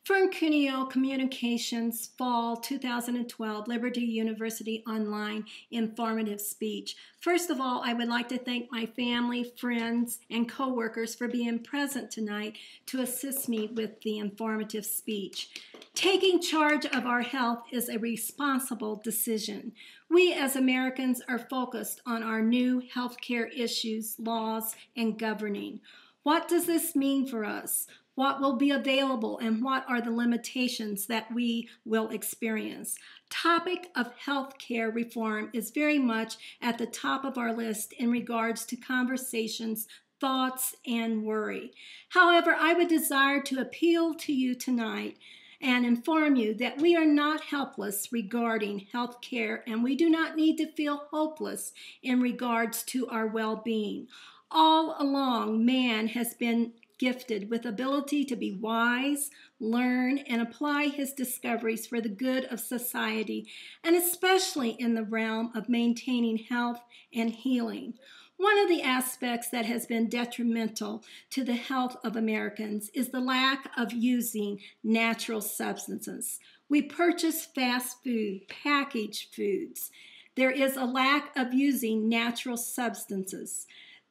Fern Cuneo Communications Fall 2012 Liberty University Online Informative Speech. First of all, I would like to thank my family, friends, and coworkers for being present tonight to assist me with the informative speech. Taking charge of our health is a responsible decision. We as Americans are focused on our new healthcare issues, laws, and governing. What does this mean for us? What will be available and what are the limitations that we will experience? Topic of healthcare reform is very much at the top of our list in regards to conversations, thoughts, and worry. However, I would desire to appeal to you tonight and inform you that we are not helpless regarding healthcare, and we do not need to feel hopeless in regards to our well-being. All along, man has been gifted with ability to be wise, learn, and apply his discoveries for the good of society, and especially in the realm of maintaining health and healing. One of the aspects that has been detrimental to the health of Americans is the lack of using natural substances. We purchase fast food, packaged foods. There is a lack of using natural substances.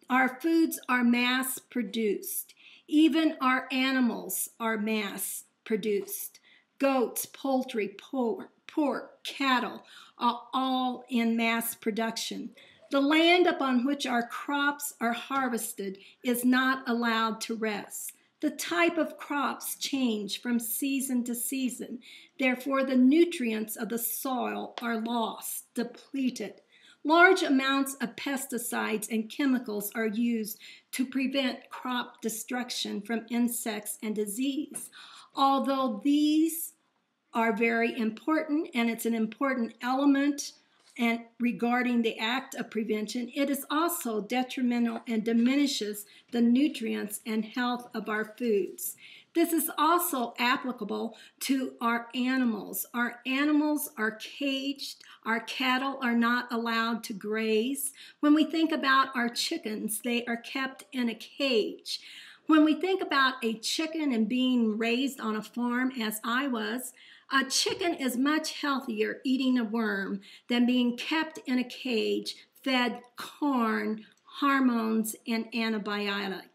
Our foods are mass-produced. Even our animals are mass-produced. Goats, poultry, pork, cattle are all in mass production. The land upon which our crops are harvested is not allowed to rest. The type of crops change from season to season. Therefore, the nutrients of the soil are lost, depleted. Large amounts of pesticides and chemicals are used to prevent crop destruction from insects and disease. Although these are very important, and it's an important element and regarding the act of prevention, it is also detrimental and diminishes the nutrients and health of our foods. This is also applicable to our animals. Our animals are caged. Our cattle are not allowed to graze. When we think about our chickens, they are kept in a cage. When we think about a chicken and being raised on a farm, as I was, a chicken is much healthier eating a worm than being kept in a cage, fed corn, hormones, and antibiotics.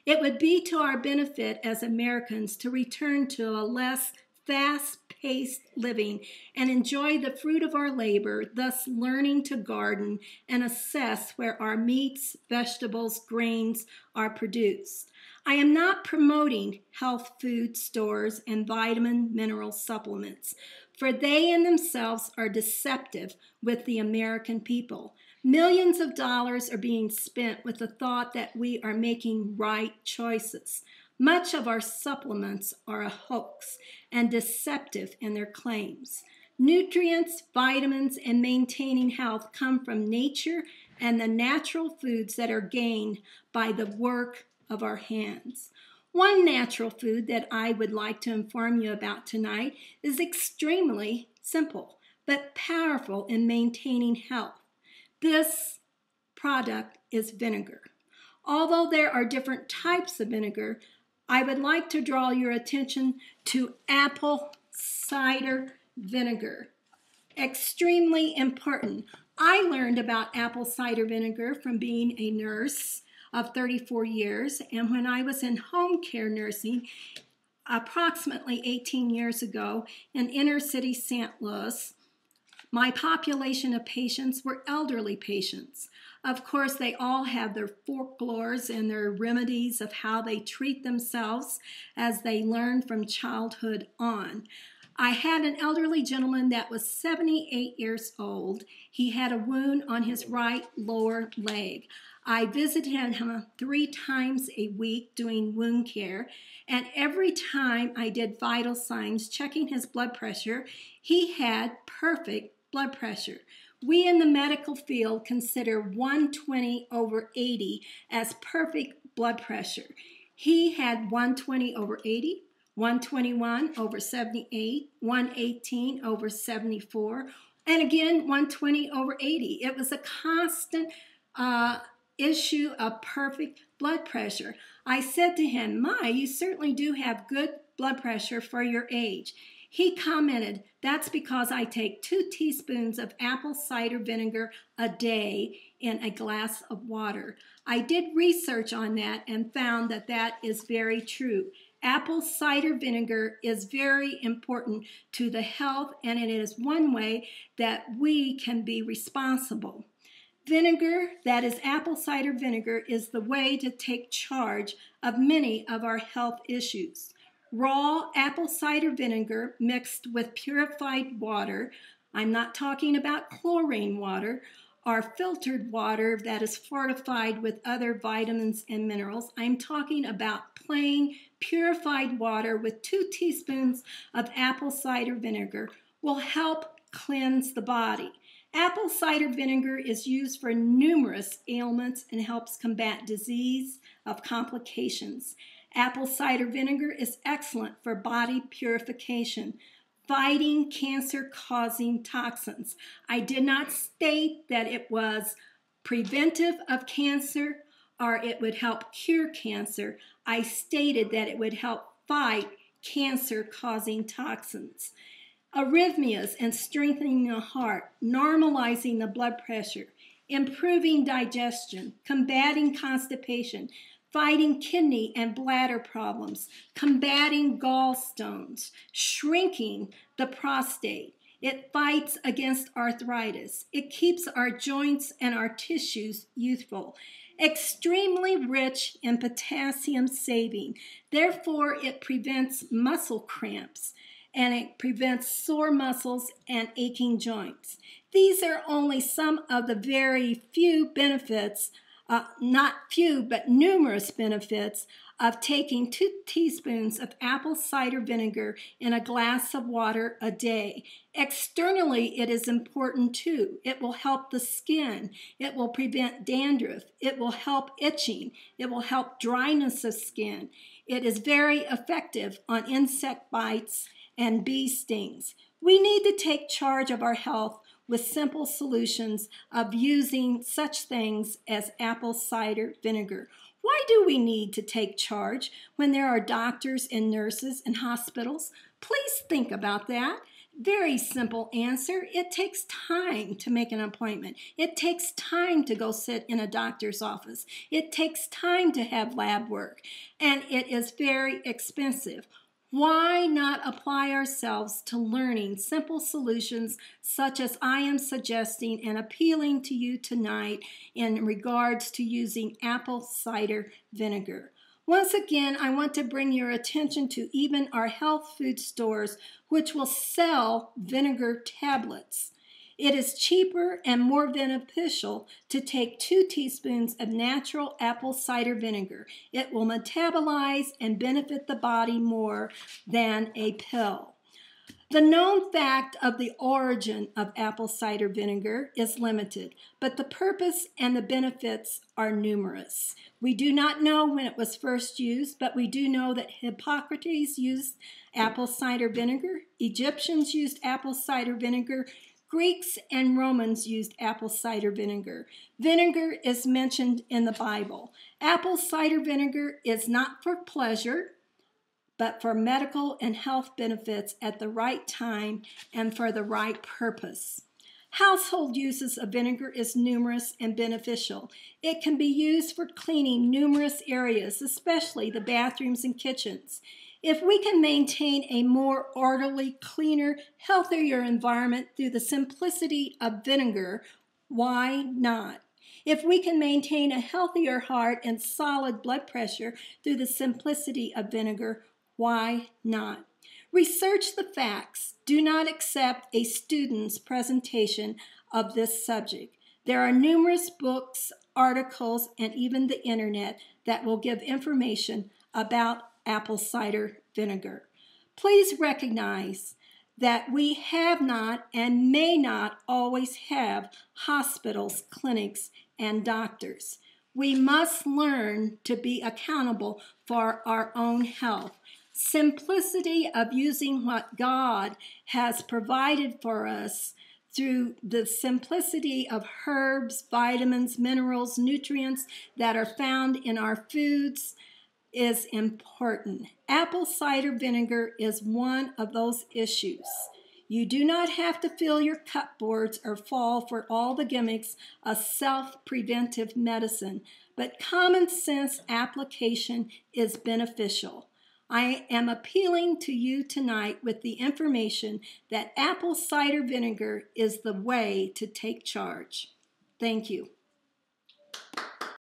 It would be to our benefit as Americans to return to a less fast-paced living and enjoy the fruit of our labor, thus learning to garden and assess where our meats, vegetables, grains are produced. I am not promoting health food stores and vitamin mineral supplements, for they in themselves are deceptive with the American people. Millions of dollars are being spent with the thought that we are making right choices. Much of our supplements are a hoax and deceptive in their claims. Nutrients, vitamins, and maintaining health come from nature and the natural foods that are gained by the work of our hands. One natural food that I would like to inform you about tonight is extremely simple but powerful in maintaining health. This product is vinegar. Although there are different types of vinegar, I would like to draw your attention to apple cider vinegar. Extremely important. I learned about apple cider vinegar from being a nurse of 34 years, and when I was in home care nursing approximately 18 years ago in inner city St. Louis, my population of patients were elderly patients. Of course, they all have their folklores and their remedies of how they treat themselves as they learn from childhood on. I had an elderly gentleman that was 78 years old. He had a wound on his right lower leg. I visited him 3 times a week doing wound care, and every time I did vital signs, checking his blood pressure, he had perfect blood pressure. We in the medical field consider 120/80 as perfect blood pressure. He had 120/80, 121/78, 118/74, and again 120/80. It was a constant issue of perfect blood pressure. I said to him, "My, you certainly do have good blood pressure for your age. He commented, "That's because I take 2 teaspoons of apple cider vinegar a day in a glass of water." I did research on that and found that that is very true. Apple cider vinegar is very important to the health, and it is one way that we can be responsible. Vinegar, that is apple cider vinegar, is the way to take charge of many of our health issues. Raw apple cider vinegar mixed with purified water, I'm not talking about chlorine water, or filtered water that is fortified with other vitamins and minerals. I'm talking about plain purified water with 2 teaspoons of apple cider vinegar will help cleanse the body. Apple cider vinegar is used for numerous ailments and helps combat disease of complications. Apple cider vinegar is excellent for body purification, fighting cancer-causing toxins. I did not state that it was preventive of cancer or it would help cure cancer. I stated that it would help fight cancer-causing toxins. Arrhythmias and strengthening the heart, normalizing the blood pressure, improving digestion, combating constipation, fighting kidney and bladder problems, combating gallstones, shrinking the prostate. It fights against arthritis. It keeps our joints and our tissues youthful. Extremely rich in potassium saving. Therefore, it prevents muscle cramps and it prevents sore muscles and aching joints. These are only some of the very few benefits, not few, but numerous benefits of taking 2 teaspoons of apple cider vinegar in a glass of water a day. Externally, it is important too. It will help the skin. It will prevent dandruff. It will help itching. It will help dryness of skin. It is very effective on insect bites and bee stings. We need to take charge of our health with simple solutions of using such things as apple cider vinegar. Why do we need to take charge when there are doctors and nurses in hospitals? Please think about that. Very simple answer. It takes time to make an appointment. It takes time to go sit in a doctor's office. It takes time to have lab work, and it is very expensive. Why not apply ourselves to learning simple solutions such as I am suggesting and appealing to you tonight in regards to using apple cider vinegar? Once again, I want to bring your attention to even our health food stores, which will sell vinegar tablets. It is cheaper and more beneficial to take 2 teaspoons of natural apple cider vinegar. It will metabolize and benefit the body more than a pill. The known fact of the origin of apple cider vinegar is limited, but the purpose and the benefits are numerous. We do not know when it was first used, but we do know that Hippocrates used apple cider vinegar, Egyptians used apple cider vinegar, Greeks and Romans used apple cider vinegar. Vinegar is mentioned in the Bible. Apple cider vinegar is not for pleasure, but for medical and health benefits at the right time and for the right purpose. Household uses of vinegar is numerous and beneficial. It can be used for cleaning numerous areas, especially the bathrooms and kitchens. If we can maintain a more orderly, cleaner, healthier environment through the simplicity of vinegar, why not? If we can maintain a healthier heart and solid blood pressure through the simplicity of vinegar, why not? Research the facts. Do not accept a student's presentation of this subject. There are numerous books, articles, and even the internet that will give information about apple cider vinegar. Please recognize that we have not and may not always have hospitals, clinics, and doctors. We must learn to be accountable for our own health. Simplicity of using what God has provided for us through the simplicity of herbs, vitamins, minerals, nutrients that are found in our foods is important. Apple cider vinegar is one of those issues. You do not have to fill your cupboards or fall for all the gimmicks of self-preventive medicine, but common sense application is beneficial. I am appealing to you tonight with the information that apple cider vinegar is the way to take charge. Thank you.